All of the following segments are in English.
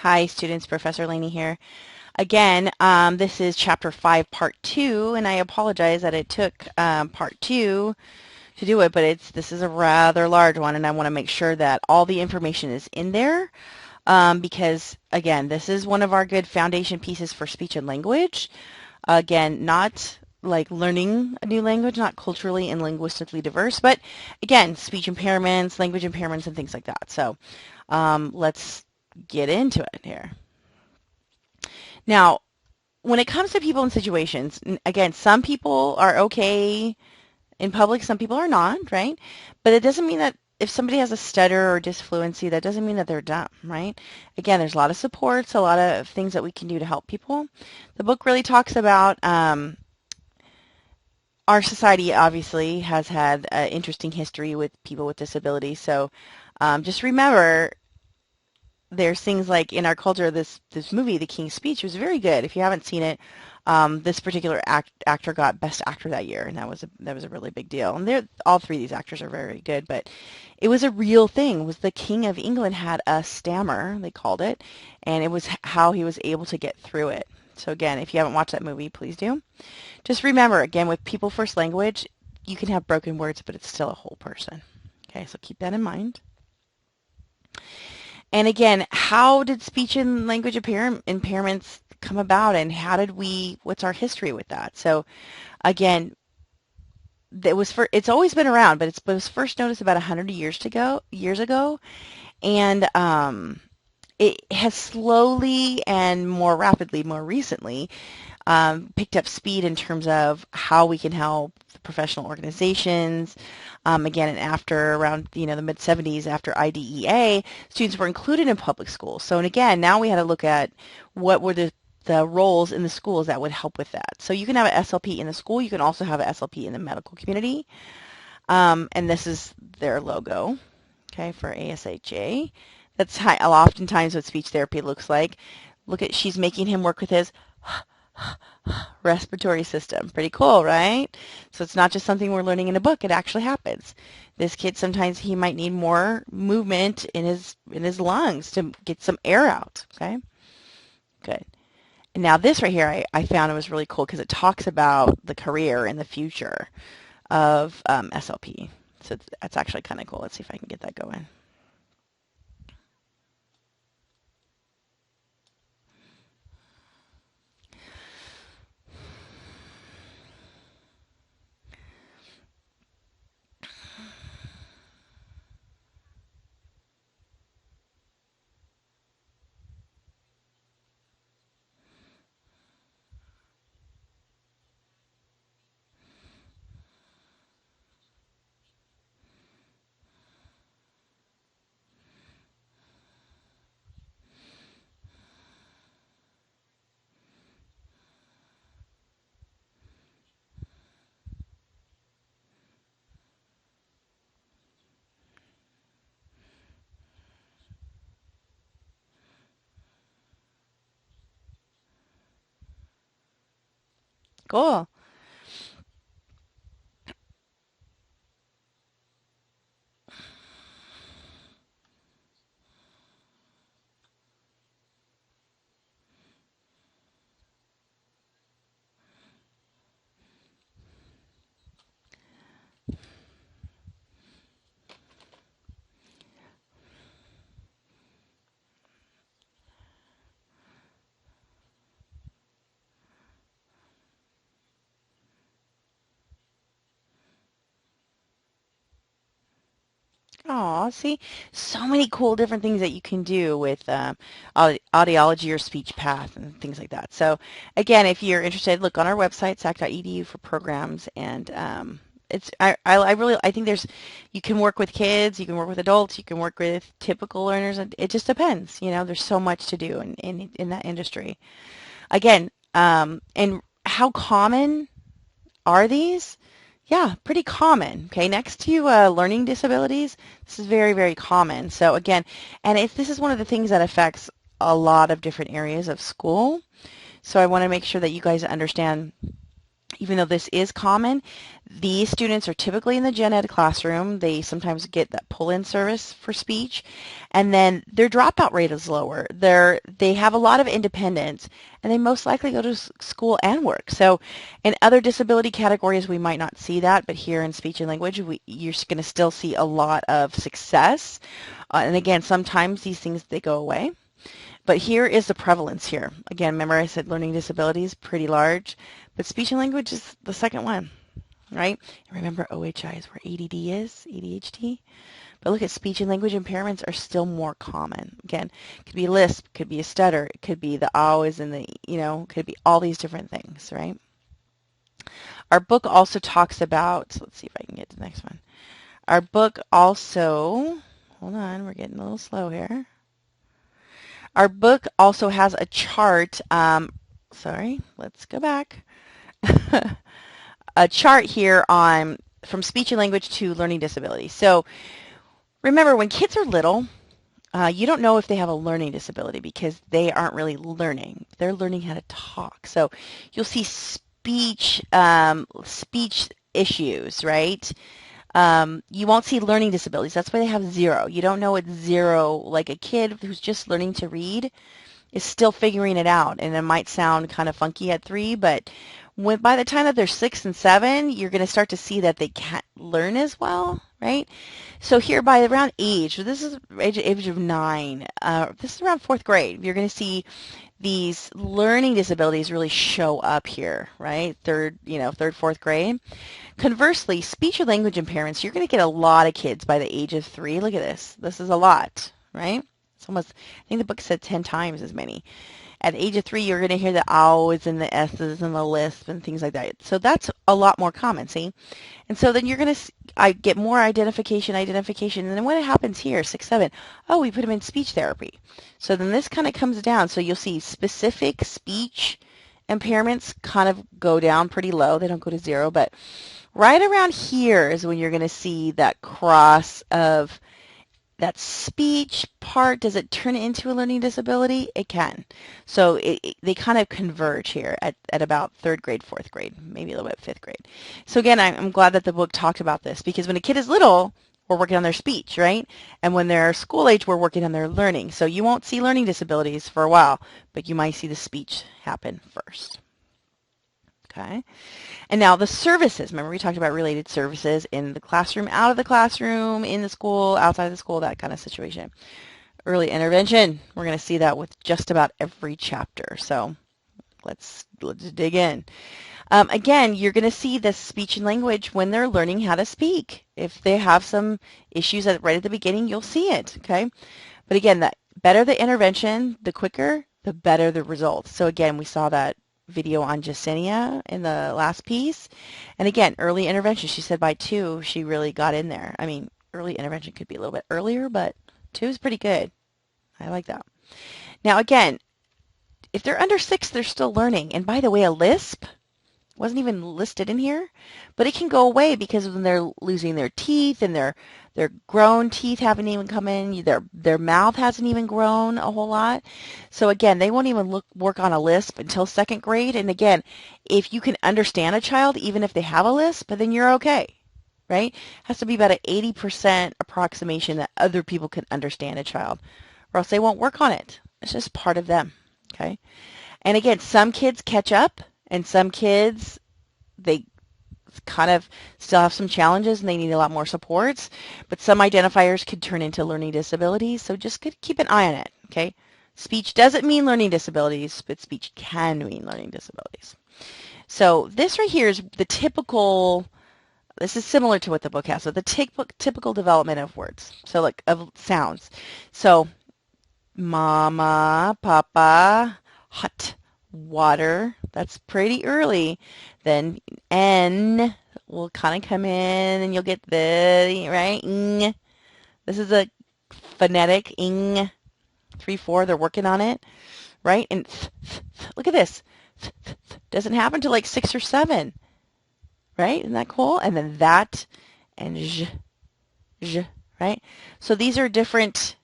Hi students, Professor Laney here. Again, this is Chapter 5, Part 2, and I apologize that it took Part 2 to do it, but this is a rather large one, and I want to make sure that all the information is in there because, again, this is one of our good foundation pieces for speech and language. Again, not like learning a new language, not culturally and linguistically diverse, but again, speech impairments, language impairments, and things like that. So let's get into it here. Now, when it comes to people and situations, again, some people are okay in public, some people are not, right? But it doesn't mean that if somebody has a stutter or disfluency, that doesn't mean that they're dumb, right? Again, there's a lot of supports, a lot of things that we can do to help people. The book really talks about our society obviously has had an interesting history with people with disabilities. So just remember there's things like in our culture, this movie, The King's Speech, was very good. If you haven't seen it, this particular actor got Best Actor that year, and that was a really big deal. And all three of these actors are very good, but it was a real thing. It was the King of England had a stammer, they called it, and it was how he was able to get through it. So again, if you haven't watched that movie, please do. Just remember, again, with people first language, you can have broken words, but it's still a whole person. Okay, so keep that in mind. And again, how did speech and language impairments come about, and what's our history with that? So again, it's always been around, but it was first noticed about 100 years ago, and it has slowly and more rapidly, more recently, picked up speed in terms of how we can help professional organizations. Again, and after around the mid 70s, after IDEA, students were included in public schools. So, and again, now we had to look at what were the roles in the schools that would help with that. So you can have an SLP in the school. You can also have an SLP in the medical community. And this is their logo, okay, for ASHA. That's oftentimes what speech therapy looks like. She's making him work with his respiratory system. Pretty cool, right? So it's not just something we're learning in a book. It actually happens. This kid, sometimes he might need more movement in his lungs to get some air out. Okay, good. And now this right here, I found it was really cool because it talks about the career and the future of SLP. So that's actually kind of cool. Let's see if I can get that going. Cool. Oh, see, so many cool different things that you can do with audiology or speech path and things like that. So again, if you're interested, look on our website, sac.edu for programs. And I think you can work with kids, you can work with adults, you can work with typical learners. And it just depends. There's so much to do in that industry. Again, and how common are these? Yeah, pretty common. Okay, next to learning disabilities, this is very, very common. So again, and this is one of the things that affects a lot of different areas of school. So I want to make sure that you guys understand even though this is common, these students are typically in the gen ed classroom. They sometimes get that pull-in service for speech, and then their dropout rate is lower. They have a lot of independence, and they most likely go to school and work. So in other disability categories, we might not see that, but here in speech and language, you're going to still see a lot of success. And again, sometimes these things, they go away. But here is the prevalence here. Again, remember I said learning disabilities, pretty large, but speech and language is the second one, right? And remember OHI is where ADD is, ADHD. But look at speech and language impairments are still more common. Again, it could be a lisp, could be a stutter, it could be the ows and the, could be all these different things, right? Our book also talks about, so let's see if I can get to the next one. Our book also, hold on, we're getting a little slow here. Our book also has a chart, sorry, let's go back. A chart here on from speech and language to learning disability. So remember, when kids are little, you don't know if they have a learning disability because they aren't really learning. They're learning how to talk. So you'll see speech issues, right? You won't see learning disabilities. That's why they have 0. You don't know it's 0. Like a kid who's just learning to read is still figuring it out, and it might sound kind of funky at 3, but by the time that they're 6 and 7, you're going to start to see that they can't learn as well, right? So here by around age, this is age of 9, this is around 4th grade, you're going to see these learning disabilities really show up here, right? Third, 4th grade. Conversely, speech or language impairments, you're going to get a lot of kids by the age of 3. Look at this. This is a lot, right? It's almost, I think the book said 10 times as many. At the age of 3, you're going to hear the ows and the s's and the lisp and things like that. So that's a lot more common, see? And so then you're going to get more identification, and then what happens here, 6, 7, oh, we put them in speech therapy. So then this kind of comes down. So you'll see specific speech impairments kind of go down pretty low. They don't go to 0, but right around here is when you're going to see that cross of that speech part. Does it turn into a learning disability? It can. So they kind of converge here at about 3rd grade, 4th grade, maybe a little bit 5th grade. So again, I'm glad that the book talked about this, because when a kid is little, we're working on their speech, right? And when they're school age, we're working on their learning. So you won't see learning disabilities for a while, but you might see the speech happen first. Okay. And now the services. Remember we talked about related services in the classroom, out of the classroom, in the school, outside the school, that kind of situation. Early intervention. We're going to see that with just about every chapter. So let's dig in. Again, you're going to see the speech and language when they're learning how to speak. If they have some issues right at the beginning, you'll see it. Okay. But again, the better the intervention, the quicker, the better the results. So again, we saw that video on Jasenia in the last piece. And again, early intervention, she said by 2, she really got in there. I mean, early intervention could be a little bit earlier, but 2 is pretty good. I like that. Now again, if they're under 6, they're still learning. And by the way, a lisp wasn't even listed in here, but it can go away because when they're losing their teeth and their grown teeth haven't even come in, their mouth hasn't even grown a whole lot. So again, they won't even work on a lisp until 2nd grade. And again, if you can understand a child, even if they have a lisp, then you're okay, right? It has to be about an 80% approximation that other people can understand a child, or else they won't work on it. It's just part of them, okay? And again, some kids catch up, and some kids, they kind of still have some challenges and they need a lot more supports, but some identifiers could turn into learning disabilities, so just keep an eye on it, okay? Speech doesn't mean learning disabilities, but speech can mean learning disabilities. So this right here is the typical, this is similar to what the book has, so the typical development of words, so like of sounds. So mama, papa, hot, water, that's pretty early. Then N will kind of come in and you'll get the, right? Ng. This is a phonetic, ing, 3, 4, they're working on it, right? And look at this. Doesn't happen till like 6 or 7, right? Isn't that cool? And then that and zh, right? So these are different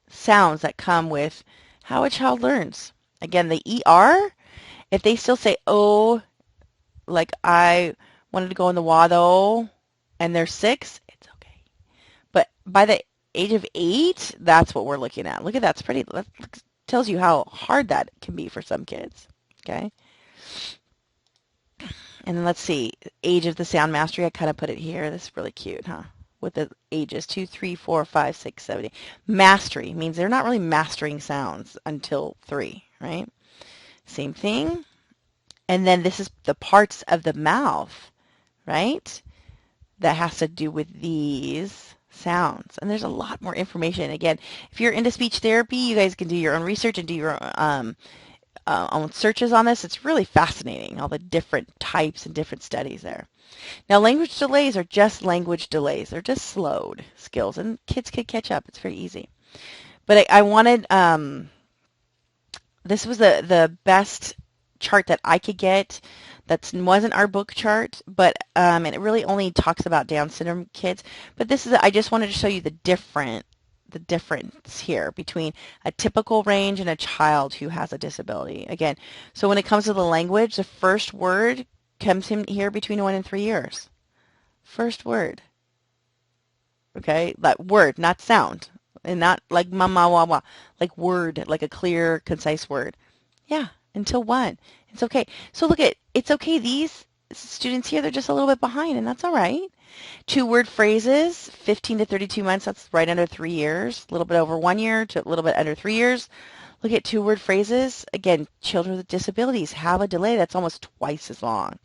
sounds that come with how a child learns. Again, the ER, if they still say O, like I wanted to go in the water and they're 6, it's okay. But by the age of 8, that's what we're looking at. Look at that. It's pretty, that tells you how hard that can be for some kids. Okay. And then let's see, age of the sound mastery. I kind of put it here. This is really cute, huh? With the ages 2, 3, 4, 5, 6, 7, 8. Mastery means they're not really mastering sounds until 3, right? Same thing. And then this is the parts of the mouth, right? That has to do with these sounds. And there's a lot more information. Again, if you're into speech therapy, you guys can do your own research and do your own searches on this. It's really fascinating, all the different types and different studies there. Now, language delays are just language delays. They're just slowed skills, and kids can catch up. It's very easy. But I wanted, this was the best chart that I could get. That wasn't our book chart, but and it really only talks about Down syndrome kids. But this is, I just wanted to show you the difference here between a typical range and a child who has a disability. Again, so when it comes to the language, the first word comes in here between 1 and 3 years. First word. Okay, that word, not sound, and not like mama wah wah, like word, like a clear, concise word. Yeah, until 1. It's okay. So look at, it's okay. These students here, they're just a little bit behind, and that's all right. 2-word phrases, 15 to 32 months, that's right under 3 years, a little bit over 1 year to a little bit under 3 years. Look at 2-word phrases. Again, children with disabilities have a delay that's almost twice as long.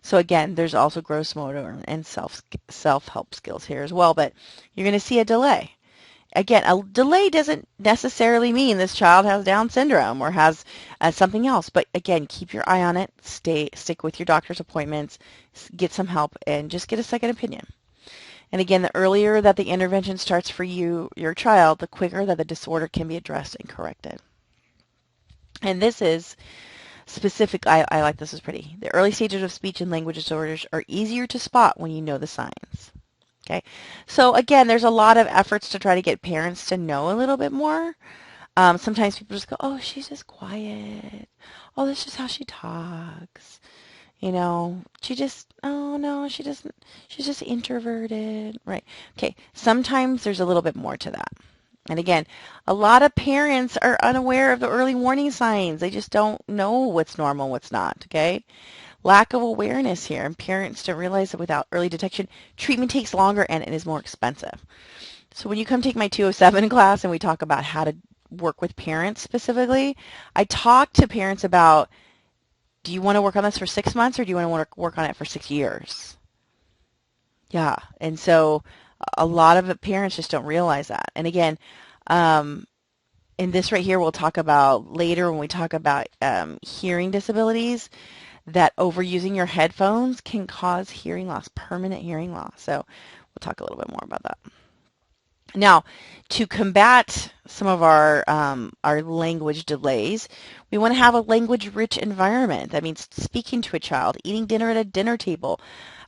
So again, there's also gross motor and self-help skills here as well, but you're going to see a delay. Again, a delay doesn't necessarily mean this child has Down syndrome or has something else. But again, keep your eye on it. Stick with your doctor's appointments, get some help, and just get a second opinion. And again, the earlier that the intervention starts for your child, the quicker that the disorder can be addressed and corrected. And this is specific. I like this is pretty. The early stages of speech and language disorders are easier to spot when you know the signs. Okay, so again, there's a lot of efforts to try to get parents to know a little bit more. Sometimes people just go, oh, she's just quiet. Oh, that's just how she talks. You know, oh no, she doesn't, she's just introverted. Right. Okay, sometimes there's a little bit more to that. And again, a lot of parents are unaware of the early warning signs. They just don't know what's normal, what's not. Okay. Lack of awareness here, and parents don't realize that without early detection, treatment takes longer and it is more expensive. So when you come take my 207 class and we talk about how to work with parents specifically, I talk to parents about, do you want to work on this for 6 months or do you want to work on it for 6 years? Yeah, and so a lot of parents just don't realize that. And again, in this right here, we'll talk about later when we talk about hearing disabilities, that overusing your headphones can cause hearing loss, permanent hearing loss. So we'll talk a little bit more about that. Now, to combat some of our language delays, we want to have a language-rich environment. That means speaking to a child, eating dinner at a dinner table,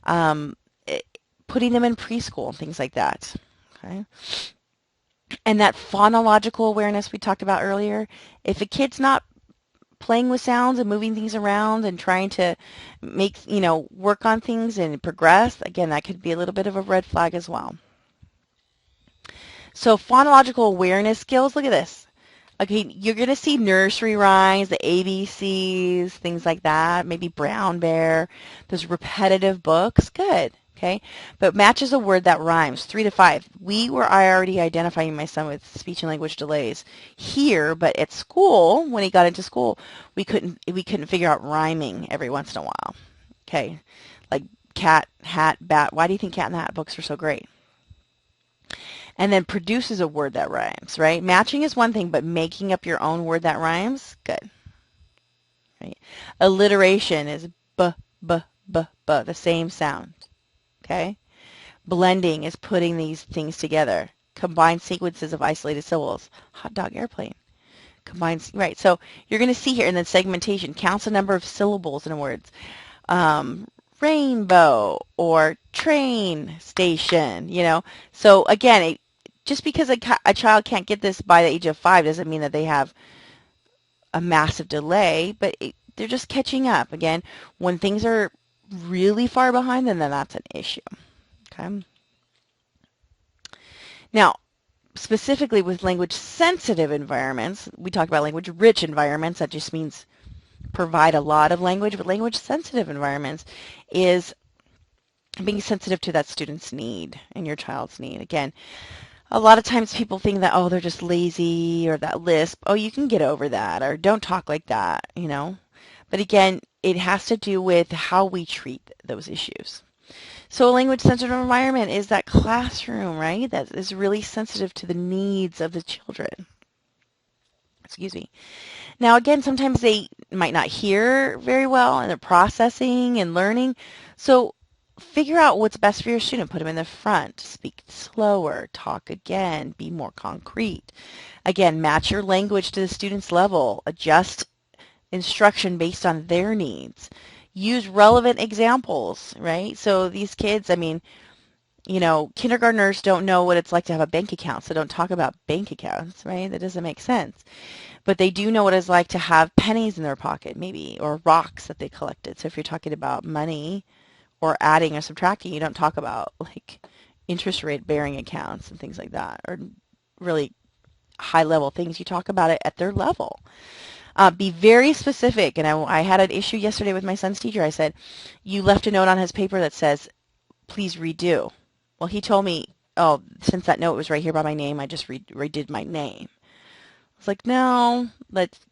putting them in preschool, things like that. Okay. And that phonological awareness we talked about earlier, if a kid's not playing with sounds and moving things around and trying to make, work on things and progress, again, that could be a little bit of a red flag as well. So phonological awareness skills, look at this. Okay, you're going to see nursery rhymes, the ABCs, things like that, maybe Brown Bear, those repetitive books, good. Okay, but matches a word that rhymes, 3 to 5. I already identifying my son with speech and language delays here, but at school, when he got into school, we couldn't figure out rhyming every once in a while. Okay, like cat, hat, bat. Why do you think cat and hat books are so great? And then produces a word that rhymes, right? Matching is one thing, but making up your own word that rhymes, good. Right? Alliteration is b, b, b, b, the same sound. Okay? Blending is putting these things together. Combined sequences of isolated syllables. Hot dog, airplane. Combines, right. So you're going to see here, and then segmentation counts the number of syllables in words. Rainbow or train station, So again, just because a child can't get this by the age of 5 doesn't mean that they have a massive delay, but they're just catching up. Again, when things are really far behind, then that's an issue. Okay. Now, specifically with language sensitive environments, we talked about language rich environments. That just means provide a lot of language, but language sensitive environments is being sensitive to that student's need and your child's need. Again, a lot of times people think that, oh, they're just lazy or that lisp. Oh, you can get over that, or don't talk like that, you know. But again, it has to do with how we treat those issues. So a language-sensitive environment is that classroom, right? That is really sensitive to the needs of the children. Excuse me. Now, again, sometimes they might not hear very well and they're processing and learning. So figure out what's best for your student. Put them in the front. Speak slower. Talk again. Be more concrete. Again, match your language to the student's level. Adjust instruction based on their needs. Use relevant examples, right? So these kids, I mean, you know, kindergartners don't know what it's like to have a bank account, so don't talk about bank accounts, right? That doesn't make sense. But they do know what it's like to have pennies in their pocket, maybe, or rocks that they collected. So if you're talking about money or adding or subtracting, you don't talk about like interest rate bearing accounts and things like that, or really high level things. You talk about it at their level. Be very specific. And I had an issue yesterday with my son's teacher. I said, you left a note on his paper that says, please redo. Well, he told me, oh, since that note was right here by my name, I just redid my name. I was like, no,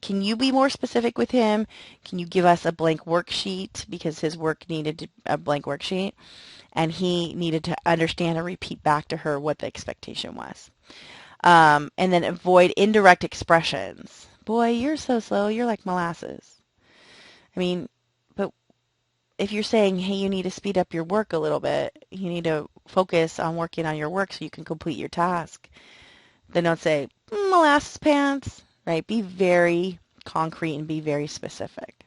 can you be more specific with him? Can you give us a blank worksheet? Because his work needed a blank worksheet, and he needed to understand and repeat back to her what the expectation was. And then avoid indirect expressions. Boy, you're so slow. You're like molasses. I mean, but if you're saying, hey, you need to speed up your work a little bit, you need to focus on working on your work so you can complete your task, then don't say, molasses pants, right? Be very concrete and be very specific.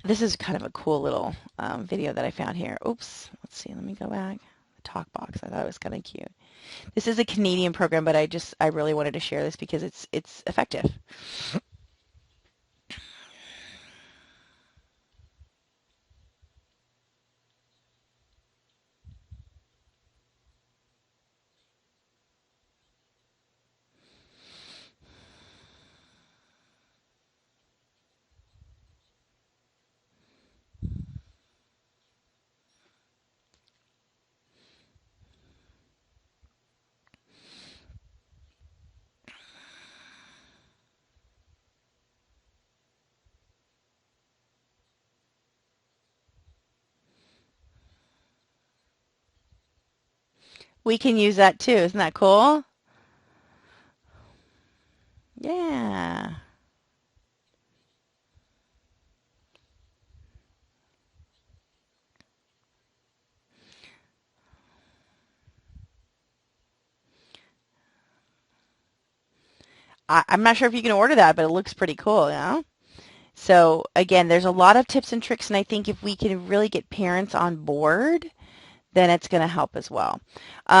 This is kind of a cool little video that I found here. Oops, let's see, let me go back. The talk box, I thought it was kind of cute. This is a Canadian program, but I really wanted to share this because it's effective. We can use that too. Isn't that cool? Yeah. I'm not sure if you can order that, but it looks pretty cool, yeah? So again, there's a lot of tips and tricks, and I think if we can really get parents on board, then it's going to help as well.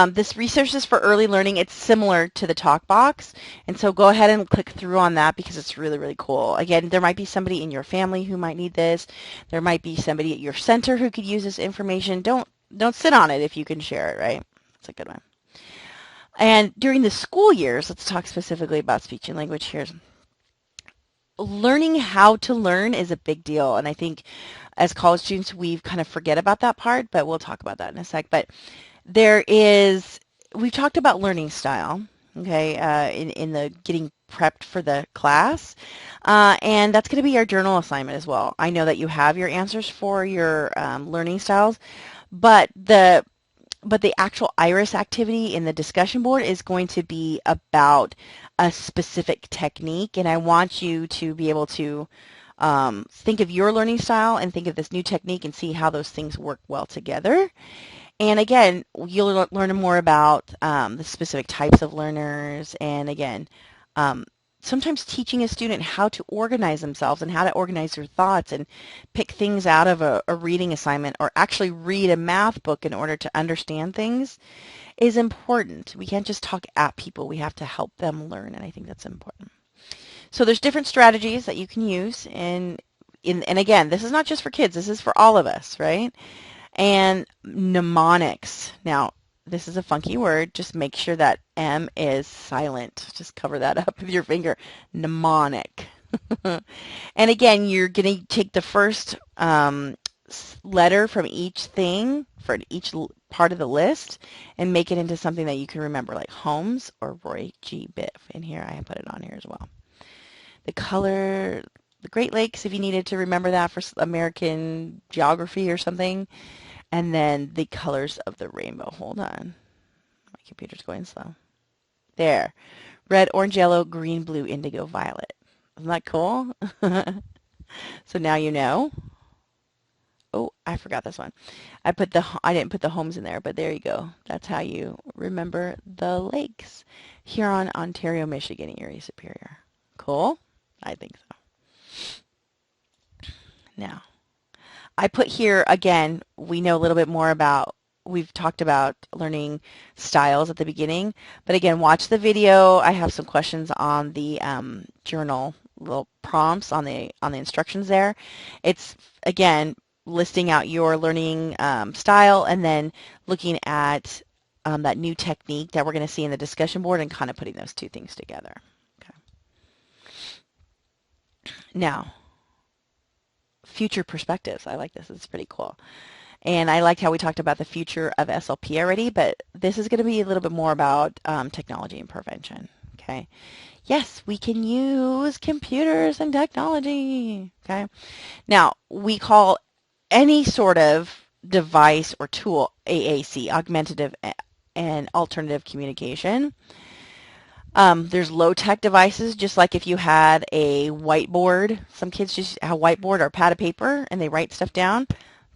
This resources for early learning, it's similar to the talk box, and so go ahead and click through on that because it's really, really cool. Again, there might be somebody in your family who might need this. There might be somebody at your center who could use this information. Don't sit on it if you can share it, right? That's a good one. And during the school years, let's talk specifically about speech and language here. Learning how to learn is a big deal, and I think as college students we kind of forget about that part, but we'll talk about that in a sec. But we've talked about learning style, okay, in the getting prepped for the class, and that's going to be our journal assignment as well. I know that you have your answers for your learning styles, but the actual IRIS activity in the discussion board is going to be about a specific technique, and I want you to be able to think of your learning style and think of this new technique and see how those things work well together. And again, you'll learn more about the specific types of learners, and again, sometimes teaching a student how to organize themselves and how to organize their thoughts and pick things out of a reading assignment or actually read a math book in order to understand things is important. We can't just talk at people. We have to help them learn, and I think that's important. So there's different strategies that you can use, and and again, this is not just for kids, this is for all of us, right? And mnemonics. Now, this is a funky word. Just make sure that M is silent. Just cover that up with your finger. Mnemonic. And again, you're going to take the first letter from each thing for each part of the list and make it into something that you can remember, like Holmes or Roy G. Biv. In here, I put it on here as well. The color, the Great Lakes, if you needed to remember that for American geography or something. And then the colors of the rainbow. Hold on. My computer's going slow. There. Red, orange, yellow, green, blue, indigo, violet. Isn't that cool? So now you know. Oh, I forgot this one. I didn't put the homes in there, but there you go. That's how you remember the lakes. Huron, Ontario, Michigan, Erie, Superior. Cool? I think so. Now, I put here, again, we know a little bit more about, we've talked about learning styles at the beginning, but again, watch the video. I have some questions on the journal, little prompts on the instructions there. It's, again, listing out your learning style and then looking at that new technique that we're going to see in the discussion board and kind of putting those two things together. Okay. Now, future perspectives. I like this. It's pretty cool. And I liked how we talked about the future of SLP already, but this is going to be a little bit more about technology and prevention. Okay. Yes, we can use computers and technology. Okay. Now, we call any sort of device or tool AAC, augmentative and alternative communication. There's low-tech devices, just like if you had a whiteboard. Some kids just have a whiteboard or a pad of paper and they write stuff down.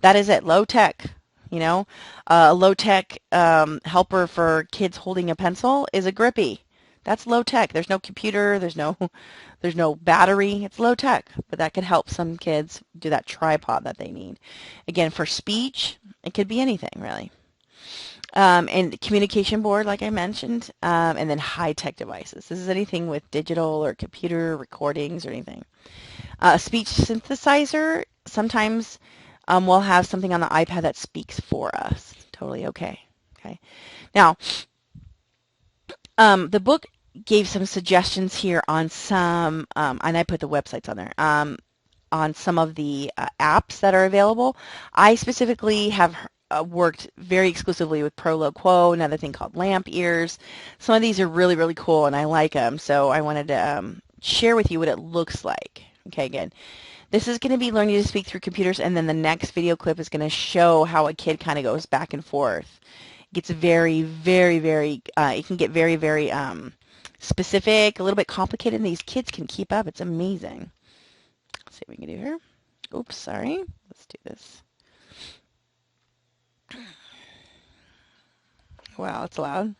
That is it, low-tech. You know, a low-tech helper for kids holding a pencil is a grippy. That's low-tech. There's no computer. There's no battery. It's low-tech, but that could help some kids do that tripod that they need. Again, for speech, it could be anything really. And communication board, like I mentioned, and then high-tech devices. This is anything with digital or computer recordings or anything. A speech synthesizer, sometimes we'll have something on the iPad that speaks for us. Totally okay. Okay. Now, the book gave some suggestions here on some, and I put the websites on there, on some of the apps that are available. I specifically have worked very exclusively with Proloquo, another thing called Lamp Ears. Some of these are really, really cool, and I like them, so I wanted to share with you what it looks like. Okay, again, this is going to be learning to speak through computers, and then the next video clip is going to show how a kid kind of goes back and forth. It gets very, very, very, it can get very, very specific, a little bit complicated, and these kids can keep up. It's amazing. Let's see what we can do here. Oops, sorry. Let's do this. Wow, it's loud.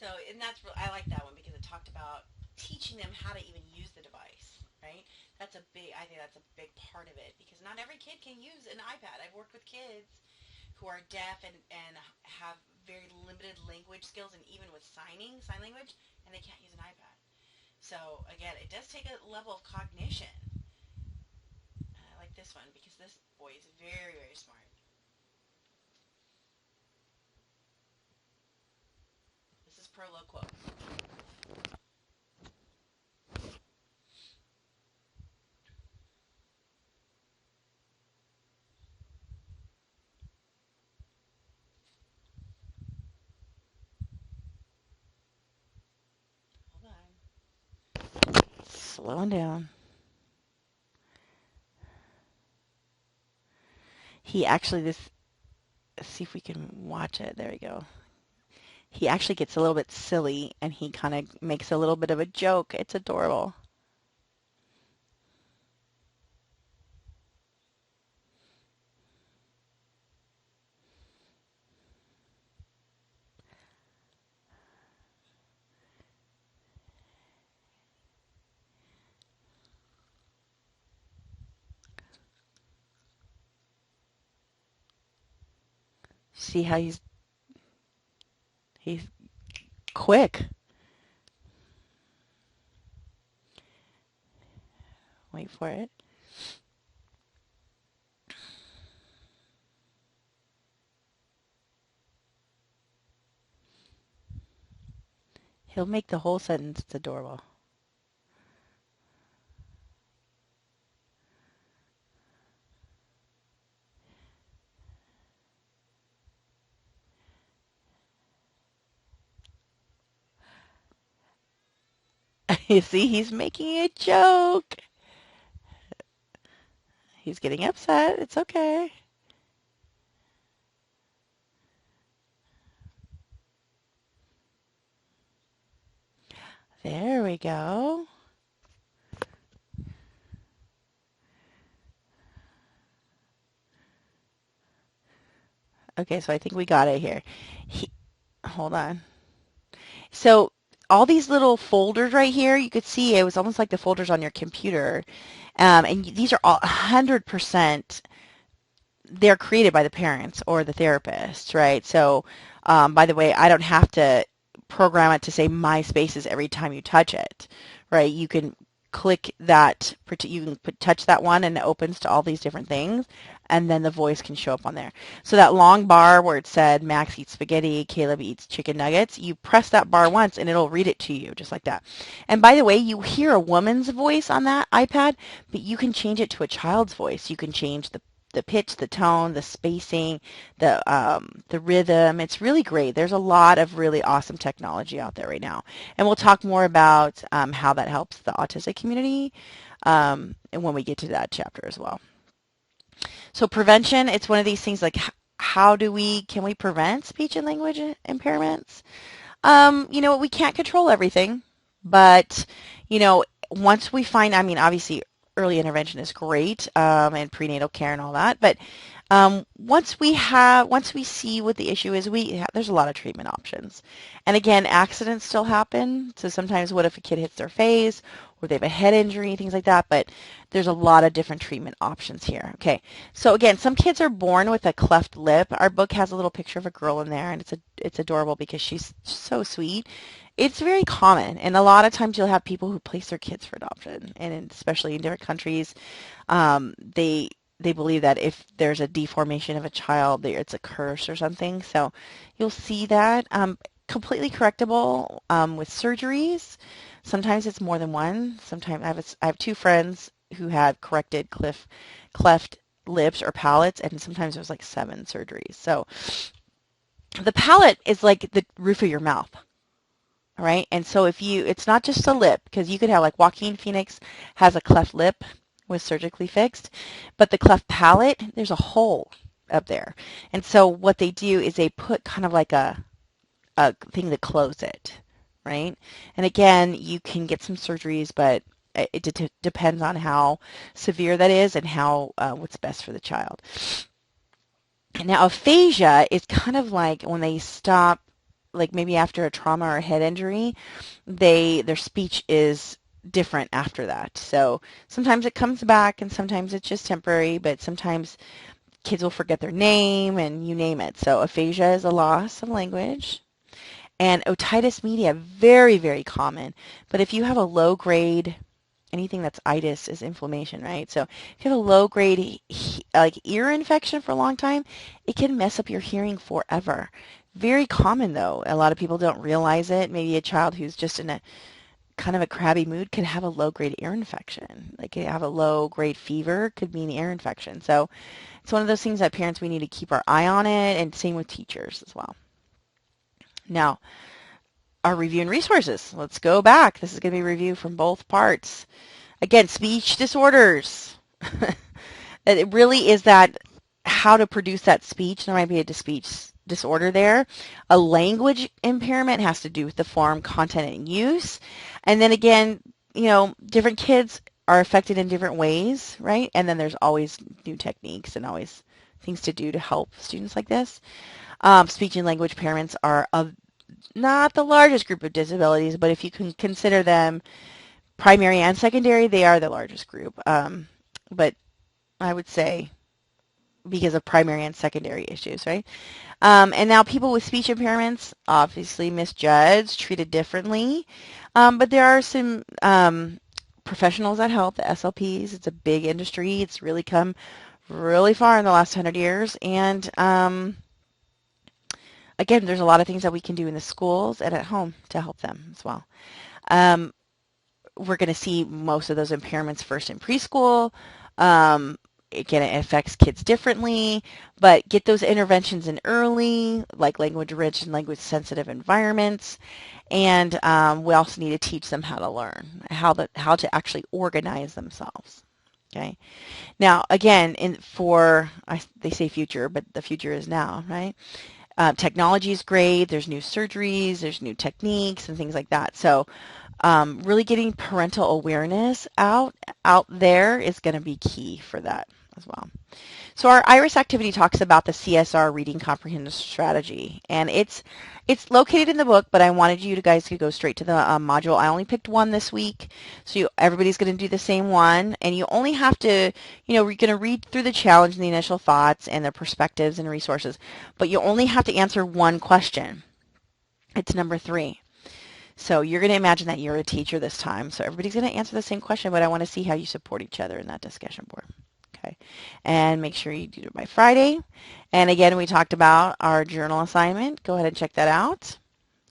So, and that's I like that one because it talked about teaching them how to even use the device, right? I think that's a big part of it because not every kid can use an iPad. I've worked with kids who are deaf and have very limited language skills and even with sign language, and they can't use an iPad. So again, it does take a level of cognition. I like this one because this boy is very, very smart. This is pro loquo. Hold on. Slowing down. He actually, this, let's see if we can watch it. There we go. He actually gets a little bit silly and he kind of makes a little bit of a joke. It's adorable. See how he's quick. Wait for it. He'll make the whole sentence. It's adorable. You see, he's making a joke. He's getting upset. It's okay. There we go. Okay, so I think we got it here. He, hold on. So all these little folders right here, you could see it was almost like the folders on your computer. And these are all 100%, they're created by the parents or the therapist, right? So, by the way, I don't have to program it to say my spaces every time you touch it, right? You can click that, you can touch that one and it opens to all these different things, and then the voice can show up on there. So that long bar where it said Max eats spaghetti, Caleb eats chicken nuggets, you press that bar once and it'll read it to you just like that. And by the way, you hear a woman's voice on that iPad, but you can change it to a child's voice. You can change the pitch, the tone, the spacing, the rhythm. It's really great. There's a lot of really awesome technology out there right now, and we'll talk more about how that helps the autistic community, and when we get to that chapter as well. So prevention, it's one of these things like can we prevent speech and language impairments? You know, we can't control everything, but you know, once we find, I mean, obviously early intervention is great, and prenatal care and all that, but once we see what the issue is, there's a lot of treatment options. And again, accidents still happen. So sometimes what if a kid hits their face or they have a head injury, things like that, but there's a lot of different treatment options here. Okay. So again, some kids are born with a cleft lip. Our book has a little picture of a girl in there, and it's adorable because she's so sweet. It's very common, and a lot of times you'll have people who place their kids for adoption, and especially in different countries, they believe that if there's a deformation of a child, it's a curse or something. So you'll see that. Completely correctable with surgeries. Sometimes it's more than one. Sometimes I have two friends who had corrected cleft lips or palates, and sometimes it was like 7 surgeries. So the palate is like the roof of your mouth. All right. And so it's not just a lip, because you could have like Joaquin Phoenix has a cleft lip, was surgically fixed, but the cleft palate, there's a hole up there. And so what they do is they put kind of like a thing to close it, right? And again, you can get some surgeries, but it depends on how severe that is and how what's best for the child. Now, aphasia is kind of like when they stop like maybe after a trauma or a head injury, their speech is different after that. So sometimes it comes back and sometimes it's just temporary, but sometimes kids will forget their name and you name it. So aphasia is a loss of language. And otitis media, very, very common. But if you have a low grade, anything that's itis is inflammation, right? So if you have a low grade like ear infection for a long time, it can mess up your hearing forever. Very common though. A lot of people don't realize it. Maybe a child who's just in a kind of a crabby mood could have a low grade ear infection. Like have a low grade fever could mean ear infection. So it's one of those things that parents, we need to keep our eye on it, and same with teachers as well. Now, our review and resources. Let's go back. This is going to be a review from both parts. Again, speech disorders. It really is that how to produce that speech. There might be a speech disorder there. A language impairment has to do with the form, content, and use. And then again, different kids are affected in different ways, right? And then there's always new techniques and always things to do to help students like this. Speech and language impairments are not the largest group of disabilities, but if you can consider them primary and secondary, they are the largest group. But I would say because of primary and secondary issues, right? And now people with speech impairments, obviously misjudged, treated differently. But there are some professionals that help, the SLPs. It's a big industry. It's really come really far in the last 100 years. And again, there's a lot of things that we can do in the schools and at home to help them as well. We're going to see most of those impairments first in preschool. Again, it affects kids differently, but get those interventions in early, like language-rich and language-sensitive environments. And we also need to teach them how to learn, how to actually organize themselves. Okay. Now, again, they say future, but the future is now, right? Technology is great. There's new surgeries, there's new techniques and things like that. So really getting parental awareness out there is going to be key for that as well. So our IRIS activity talks about the CSR reading comprehension strategy, and it's located in the book, but I wanted you guys to go straight to the module. I only picked one this week, so everybody's going to do the same one, and you only have to, we're going to read through the challenge and the initial thoughts and the perspectives and resources, but you only have to answer one question. It's number 3. So you're going to imagine that you're a teacher this time, so everybody's going to answer the same question, but I want to see how you support each other in that discussion board. Okay, and make sure you do it by Friday. And again, we talked about our journal assignment. Go ahead and check that out.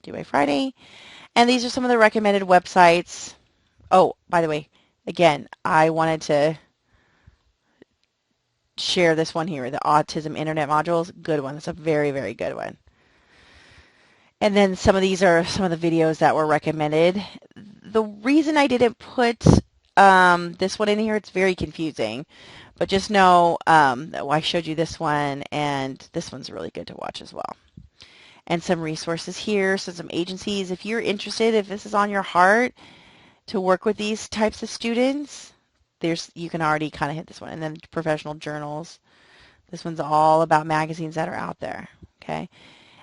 Do by Friday. And these are some of the recommended websites. Oh, by the way, again, I wanted to share this one here, the Autism Internet Modules. Good one. It's a very, very good one. And then some of these are some of the videos that were recommended. The reason I didn't put this one in here, it's very confusing. But just know that I showed you this one, and this one's really good to watch as well. And some resources here, so some agencies. If you're interested, if this is on your heart to work with these types of students, you can already kind of hit this one. And then professional journals. This one's all about magazines that are out there. Okay.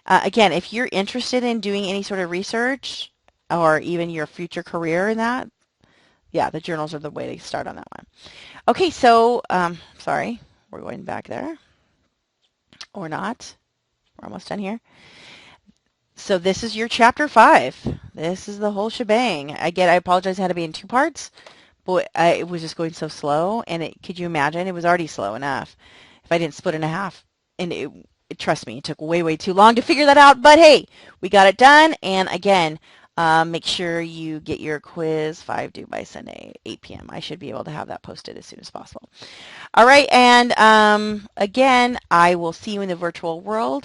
Again, if you're interested in doing any sort of research or even your future career in that, yeah, the journals are the way to start on that one. Okay, so, sorry, we're going back there, or not. We're almost done here. So this is your chapter 5. This is the whole shebang. Again, I apologize, it had to be in 2 parts, but it was just going so slow, and could you imagine? It was already slow enough if I didn't split it in half, and trust me, it took way, way too long to figure that out, but hey, we got it done, and again, make sure you get your quiz 5 due by Sunday, 8 p.m. I should be able to have that posted as soon as possible. All right, and again, I will see you in the virtual world.